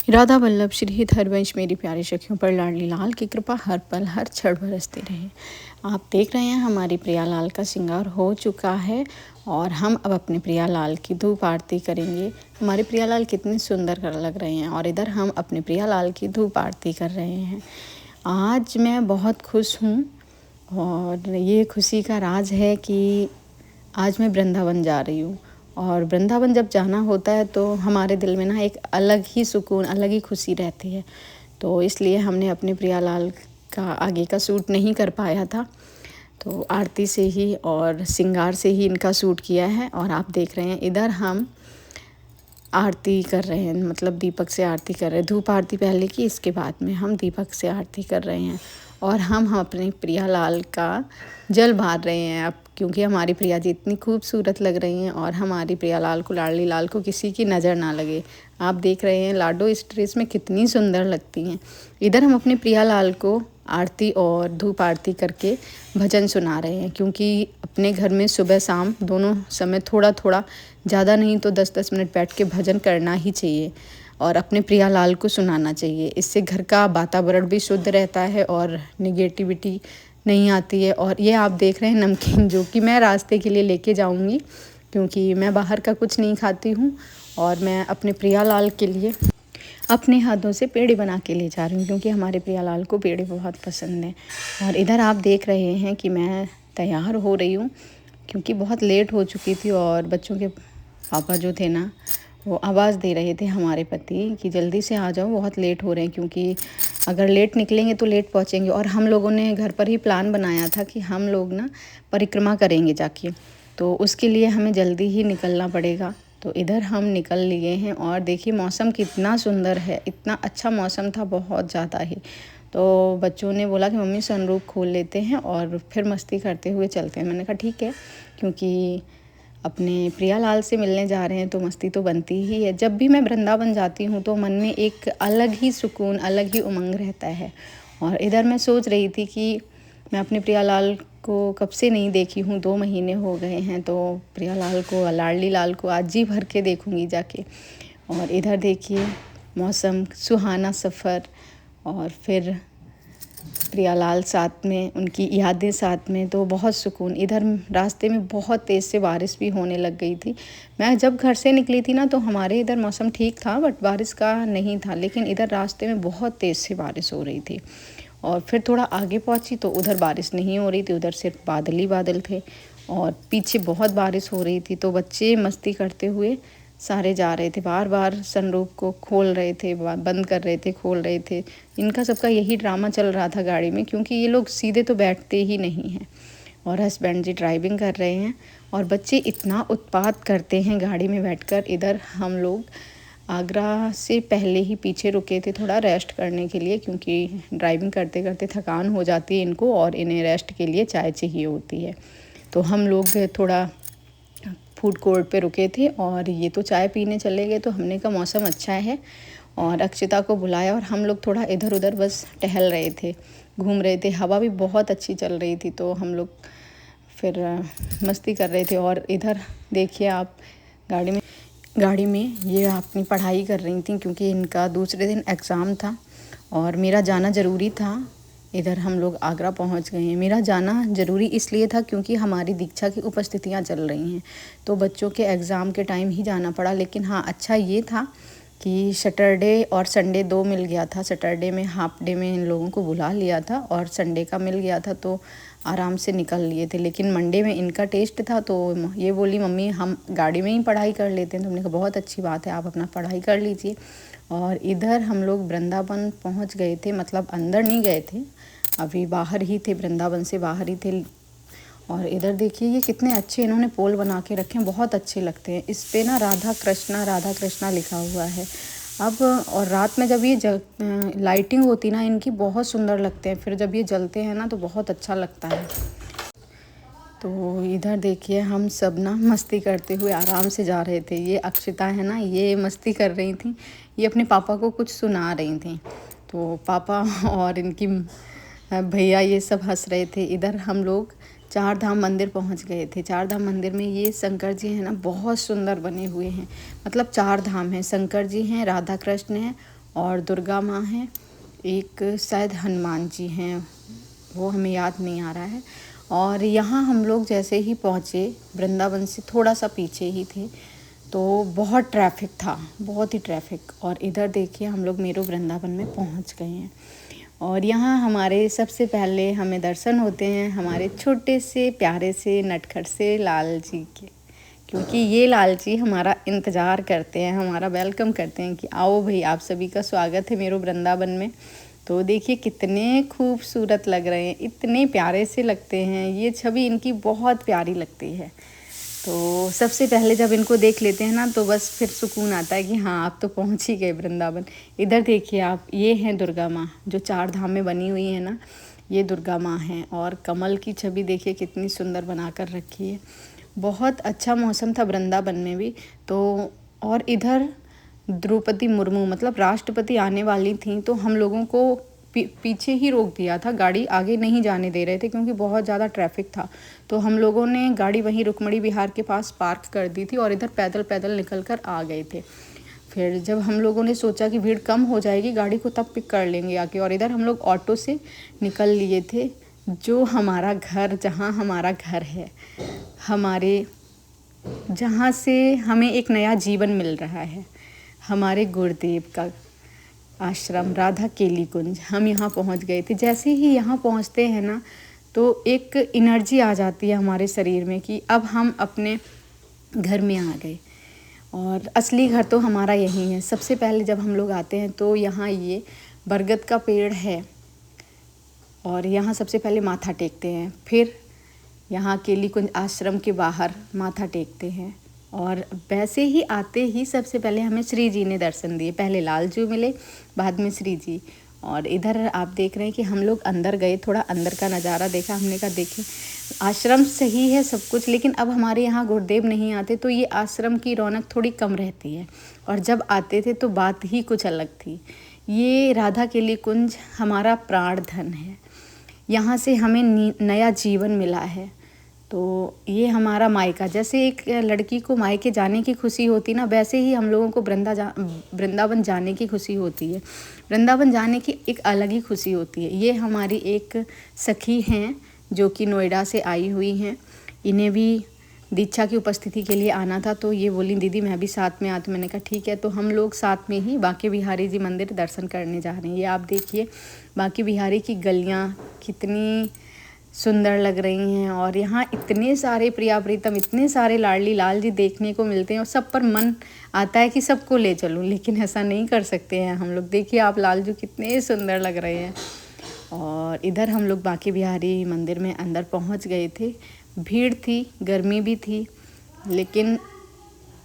राधा वल्लभ श्री हित हरवंश मेरी प्यारी सखियों पर लाडली लाल की कृपा हर पल हर क्षण बरसती रहे। आप देख रहे हैं हमारी प्रिया लाल का श्रृंगार हो चुका है और हम अब अपने प्रिया लाल की धूप आरती करेंगे। हमारे प्रिया लाल कितने सुंदर लग रहे हैं और इधर हम अपने प्रिया लाल की धूप आरती कर रहे हैं। आज मैं बहुत खुश हूँ और ये खुशी का राज है कि आज मैं वृंदावन जा रही हूँ। और वृंदावन जब जाना होता है तो हमारे दिल में ना एक अलग ही सुकून, अलग ही खुशी रहती है। तो इसलिए हमने अपने प्रिया लाल का आगे का सूट नहीं कर पाया था, तो आरती से ही और श्रृंगार से ही इनका सूट किया है। और आप देख रहे हैं इधर हम आरती कर रहे हैं, मतलब दीपक से आरती कर रहे हैं। धूप आरती पहले की, इसके बाद में हम दीपक से आरती कर रहे हैं। और हम अपने प्रिया लाल का जल भर रहे हैं अब, क्योंकि हमारी प्रिया जी इतनी खूबसूरत लग रही हैं और हमारी प्रिया लाल को, लाडली लाल को किसी की नज़र ना लगे। आप देख रहे हैं लाडो इस ड्रेस में कितनी सुंदर लगती हैं। इधर हम अपने प्रिया लाल को आरती और धूप आरती करके भजन सुना रहे हैं, क्योंकि अपने घर में सुबह शाम दोनों समय थोड़ा थोड़ा, ज़्यादा नहीं तो 10-10 मिनट बैठ के भजन करना ही चाहिए और अपने प्रिया लाल को सुनाना चाहिए। इससे घर का वातावरण भी शुद्ध रहता है और निगेटिविटी नहीं आती है। और ये आप देख रहे हैं नमकीन, जो कि मैं रास्ते के लिए लेके जाऊंगी, क्योंकि मैं बाहर का कुछ नहीं खाती हूँ और मैं अपने प्रिया लाल के लिए अपने हाथों से पेड़े बना के ले जा रही हूँ, क्योंकि हमारे प्रिया लाल को पेड़े बहुत पसंद हैं। और इधर आप देख रहे हैं कि मैं तैयार हो रही हूँ, क्योंकि बहुत लेट हो चुकी थी और बच्चों के पापा जो थे ना, वो आवाज़ दे रहे थे हमारे पति कि जल्दी से आ जाओ, बहुत लेट हो रहे हैं, क्योंकि अगर लेट निकलेंगे तो लेट पहुँचेंगे। और हम लोगों ने घर पर ही प्लान बनाया था कि हम लोग ना परिक्रमा करेंगे जाके, तो उसके लिए हमें जल्दी ही निकलना पड़ेगा। तो इधर हम निकल लिए हैं और देखिए मौसम कितना सुंदर है, इतना अच्छा मौसम था, बहुत ज़्यादा ही। तो बच्चों ने बोला कि मम्मी सनरूफ खोल लेते हैं और फिर मस्ती करते हुए चलते हैं। मैंने कहा ठीक है, क्योंकि अपने प्रिया लाल से मिलने जा रहे हैं तो मस्ती तो बनती ही है। जब भी मैं वृंदावन जाती हूँ तो मन में एक अलग ही सुकून, अलग ही उमंग रहता है। और इधर मैं सोच रही थी कि मैं अपने प्रिया लाल को कब से नहीं देखी हूँ, 2 महीने हो गए हैं, तो प्रिया लाल को, लाडली लाल को आज जी भर के देखूँगी जाके। और इधर देखिए मौसम सुहाना, सफ़र और फिर प्रिया लाल साथ में, उनकी यादें साथ में, तो बहुत सुकून। इधर रास्ते में बहुत तेज़ से बारिश भी होने लग गई थी। मैं जब घर से निकली थी ना तो हमारे इधर मौसम ठीक था, बट बारिश का नहीं था, लेकिन इधर रास्ते में बहुत तेज़ से बारिश हो रही थी। और फिर थोड़ा आगे पहुंची तो उधर बारिश नहीं हो रही थी, उधर सिर्फ बादल ही बादल थे और पीछे बहुत बारिश हो रही थी। तो बच्चे मस्ती करते हुए सारे जा रहे थे, बार बार सनरूफ को खोल रहे थे, बंद कर रहे थे, खोल रहे थे। इनका सबका यही ड्रामा चल रहा था गाड़ी में, क्योंकि ये लोग सीधे तो बैठते ही नहीं हैं। और हस्बैंड जी ड्राइविंग कर रहे हैं और बच्चे इतना उत्पात करते हैं गाड़ी में बैठकर। इधर हम लोग आगरा से पहले ही पीछे रुके थे थोड़ा रेस्ट करने के लिए, क्योंकि ड्राइविंग करते करते थकान हो जाती है इनको और इन्हें रेस्ट के लिए चाय चाहिए होती है। तो हम लोग थोड़ा फूड कोर्ट पे रुके थे और ये तो चाय पीने चले गए। तो हमने कहा मौसम अच्छा है और अक्षिता को बुलाया और हम लोग थोड़ा इधर उधर बस टहल रहे थे, घूम रहे थे। हवा भी बहुत अच्छी चल रही थी, तो हम लोग फिर मस्ती कर रहे थे। और इधर देखिए आप गाड़ी में ये अपनी पढ़ाई कर रही थी, क्योंकि इनका दूसरे दिन एग्ज़ाम था और मेरा जाना ज़रूरी था। इधर हम लोग आगरा पहुंच गए हैं। मेरा जाना ज़रूरी इसलिए था क्योंकि हमारी दीक्षा की उपस्थितियां चल रही हैं, तो बच्चों के एग्ज़ाम के टाइम ही जाना पड़ा। लेकिन हाँ, अच्छा ये था कि सैटरडे और संडे 2 मिल गया था। सैटरडे में हाफ डे में इन लोगों को बुला लिया था और संडे का मिल गया था, तो आराम से निकल लिए थे। लेकिन मंडे में इनका टेस्ट था, तो ये बोली मम्मी हम गाड़ी में ही पढ़ाई कर लेते हैं। तो हमने कहा बहुत अच्छी बात है, आप अपना पढ़ाई कर लीजिए। और इधर हम लोग वृंदावन पहुंच गए थे, मतलब अंदर नहीं गए थे, अभी बाहर ही थे, वृंदावन से बाहर ही थे। और इधर देखिए ये कितने अच्छे इन्होंने पोल बना के रखे हैं, बहुत अच्छे लगते हैं। इस पे ना राधा कृष्णा लिखा हुआ है। अब और रात में जब ये लाइटिंग होती ना इनकी, बहुत सुंदर लगते हैं। फिर जब ये जलते हैं ना तो बहुत अच्छा लगता है। तो इधर देखिए हम सब ना मस्ती करते हुए आराम से जा रहे थे। ये अक्षिता है ना, ये मस्ती कर रही थी, ये अपने पापा को कुछ सुना रही थी। तो पापा और इनकी भैया ये सब हंस रहे थे। इधर हम लोग 4 धाम मंदिर पहुंच गए थे। 4 धाम मंदिर में ये शंकर जी हैं ना, बहुत सुंदर बने हुए हैं। मतलब 4 धाम हैं, शंकर जी हैं, राधा कृष्ण हैं और दुर्गा माँ हैं, एक शायद हनुमान जी हैं, वो हमें याद नहीं आ रहा है। और यहाँ हम लोग जैसे ही पहुँचे, वृंदावन से थोड़ा सा पीछे ही थे, तो बहुत ट्रैफिक था, बहुत ही ट्रैफिक। और इधर देखिए हम लोग मेरू वृंदावन में पहुँच गए हैं। और यहाँ हमारे सबसे पहले हमें दर्शन होते हैं हमारे छोटे से प्यारे से नटखट से लाल जी के, क्योंकि ये लाल जी हमारा इंतज़ार करते हैं, हमारा वेलकम करते हैं कि आओ भाई, आप सभी का स्वागत है मेरू वृंदावन में। तो देखिए कितने खूबसूरत लग रहे हैं, इतने प्यारे से लगते हैं, ये छवि इनकी बहुत प्यारी लगती है। तो सबसे पहले जब इनको देख लेते हैं ना, तो बस फिर सुकून आता है कि हाँ आप तो पहुँच ही गए वृंदावन। इधर देखिए आप, ये हैं दुर्गा माँ जो 4 धाम में बनी हुई है ना, ये दुर्गा माँ हैं। और कमल की छवि देखिए कितनी सुंदर बना कर रखी है। बहुत अच्छा मौसम था वृंदावन में भी। तो और इधर द्रौपदी मुर्मू मतलब राष्ट्रपति आने वाली थी, तो हम लोगों को पीछे ही रोक दिया था, गाड़ी आगे नहीं जाने दे रहे थे क्योंकि बहुत ज़्यादा ट्रैफिक था। तो हम लोगों ने गाड़ी वहीं रुक्मणी विहार के पास पार्क कर दी थी और इधर पैदल पैदल निकल कर आ गए थे। फिर जब हम लोगों ने सोचा कि भीड़ कम हो जाएगी गाड़ी को, तब पिक कर लेंगे आके। और इधर हम लोग ऑटो से निकल लिए थे, जो हमारा घर, जहाँ हमारा घर है, हमारे जहाँ से हमें एक नया जीवन मिल रहा है, हमारे गुरुदेव का आश्रम राधा केली कुंज, हम यहाँ पहुँच गए थे। जैसे ही यहाँ पहुँचते हैं ना, तो एक एनर्जी आ जाती है हमारे शरीर में कि अब हम अपने घर में आ गए। और असली घर तो हमारा यही है। सबसे पहले जब हम लोग आते हैं तो यहाँ ये बरगद का पेड़ है और यहाँ सबसे पहले माथा टेकते हैं। फिर यहाँ केली कुंज आश्रम के बाहर माथा टेकते हैं। और वैसे ही आते ही सबसे पहले हमें श्री जी ने दर्शन दिए, पहले लाल जी मिले, बाद में श्री जी। और इधर आप देख रहे हैं कि हम लोग अंदर गए, थोड़ा अंदर का नज़ारा देखा। हमने कहा देखिए आश्रम सही है सब कुछ, लेकिन अब हमारे यहाँ गुरुदेव नहीं आते तो ये आश्रम की रौनक थोड़ी कम रहती है। और जब आते थे तो बात ही कुछ अलग थी। ये राधा केली कुंज हमारा प्राण धन है, यहाँ से हमें नया जीवन मिला है। तो ये हमारा मायका, जैसे एक लड़की को मायके जाने की खुशी होती ना, वैसे ही हम लोगों को वृंदावन जाने की खुशी होती है। वृंदावन जाने की एक अलग ही खुशी होती है। ये हमारी एक सखी हैं जो कि नोएडा से आई हुई हैं। इन्हें भी दीक्षा की उपस्थिति के लिए आना था, तो ये बोली दीदी मैं भी साथ में आती। मैंने कहा ठीक है। तो हम लोग साथ में ही बांके बिहारी जी मंदिर दर्शन करने जा रहे हैं। ये आप देखिए बांके बिहारी की गलियाँ कितनी सुंदर लग रही हैं। और यहाँ इतने सारे प्रिया प्रीतम, इतने सारे लाडली लाल जी देखने को मिलते हैं और सब पर मन आता है कि सबको ले चलूँ, लेकिन ऐसा नहीं कर सकते हैं हम लोग। देखिए आप लाल जी कितने सुंदर लग रहे हैं। और इधर हम लोग बांके बिहारी मंदिर में अंदर पहुँच गए थे। भीड़ थी, गर्मी भी थी, लेकिन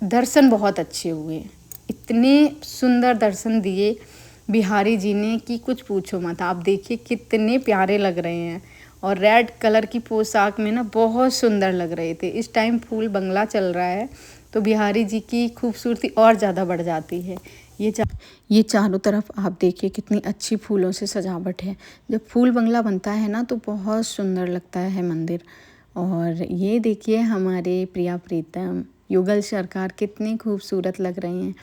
दर्शन बहुत अच्छे हुए। इतने सुंदर दर्शन दिए बिहारी जी ने कि कुछ पूछो मत। आप देखिए कितने प्यारे लग रहे हैं। और रेड कलर की पोशाक में ना बहुत सुंदर लग रहे थे। इस टाइम फूल बंगला चल रहा है, तो बिहारी जी की खूबसूरती और ज़्यादा बढ़ जाती है। ये चारों तरफ आप देखिए कितनी अच्छी फूलों से सजावट है। जब फूल बंगला बनता है ना, तो बहुत सुंदर लगता है मंदिर। और ये देखिए हमारे प्रिया प्रीतम युगल सरकार कितने खूबसूरत लग रहे हैं।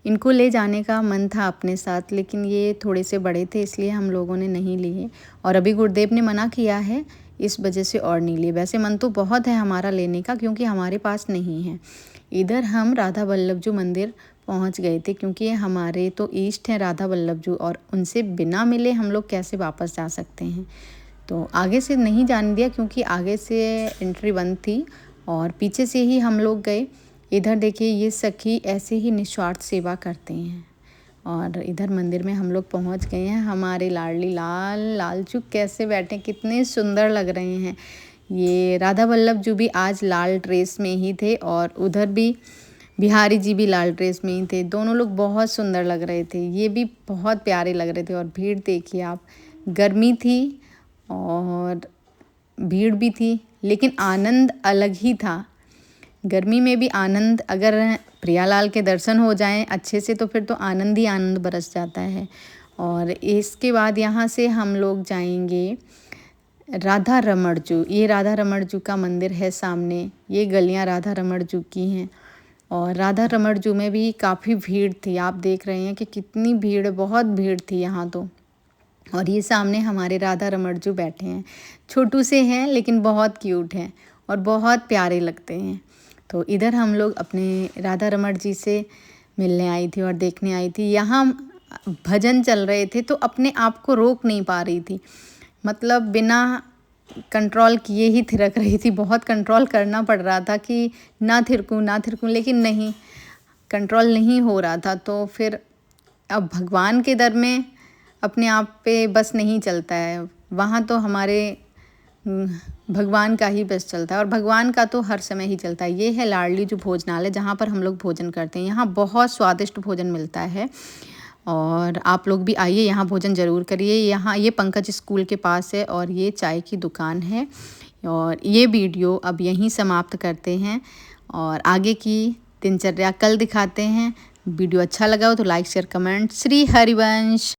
इनको ले जाने का मन था अपने साथ, लेकिन ये थोड़े से बड़े थे, इसलिए हम लोगों ने नहीं लिए। और अभी गुरुदेव ने मना किया है, इस वजह से और नहीं लिए। वैसे मन तो बहुत है हमारा लेने का, क्योंकि हमारे पास नहीं है। इधर हम राधा वल्लभ जी मंदिर पहुंच गए थे, क्योंकि हमारे तो ईष्ट हैं राधा वल्लभ जी, और उनसे बिना मिले हम लोग कैसे वापस जा सकते हैं। तो आगे से नहीं जाने दिया, क्योंकि आगे से एंट्री बंद थी और पीछे से ही हम लोग गए। इधर देखिए ये सखी ऐसे ही निस्वार्थ सेवा करते हैं। और इधर मंदिर में हम लोग पहुंच गए हैं। हमारे लाडली लाल चुक कैसे बैठे, कितने सुंदर लग रहे हैं। ये राधा वल्लभ जी भी आज लाल ड्रेस में ही थे, और उधर भी बिहारी जी भी लाल ड्रेस में ही थे। दोनों लोग बहुत सुंदर लग रहे थे, ये भी बहुत प्यारे लग रहे थे। और भीड़ देखिए आप, गर्मी थी और भीड़ भी थी, लेकिन आनंद अलग ही था। गर्मी में भी आनंद, अगर प्रियालाल के दर्शन हो जाएं अच्छे से तो फिर तो आनंद ही आनंद बरस जाता है। और इसके बाद यहाँ से हम लोग जाएंगे राधा रमण जू। ये राधा रमण जू का मंदिर है सामने, ये गलियाँ राधा रमण जू की हैं। और राधा रमण जू में भी काफ़ी भीड़ थी। आप देख रहे हैं कि कितनी भीड़, बहुत भीड़ थी यहाँ तो। और ये सामने हमारे राधा रमण जू बैठे हैं। छोटू से हैं लेकिन बहुत क्यूट हैं और बहुत प्यारे लगते हैं। तो इधर हम लोग अपने राधा रमण जी से मिलने आई थी और देखने आई थी। यहाँ भजन चल रहे थे तो अपने आप को रोक नहीं पा रही थी, मतलब बिना कंट्रोल किए ही थिरक रही थी। बहुत कंट्रोल करना पड़ रहा था कि ना थिरकूं, लेकिन नहीं, कंट्रोल नहीं हो रहा था। तो फिर अब भगवान के दर में अपने आप पे बस नहीं चलता है, वहाँ तो हमारे भगवान का ही बस चलता है और भगवान का तो हर समय ही चलता है। ये है लाडली जो भोजनालय, जहाँ पर हम लोग भोजन करते हैं। यहाँ बहुत स्वादिष्ट भोजन मिलता है और आप लोग भी आइए, यहाँ भोजन ज़रूर करिए। यहाँ ये पंकज स्कूल के पास है और ये चाय की दुकान है। और ये वीडियो अब यहीं समाप्त करते हैं और आगे की दिनचर्या कल दिखाते हैं। वीडियो अच्छा लगा हो तो like share comment. Shri Harivansh.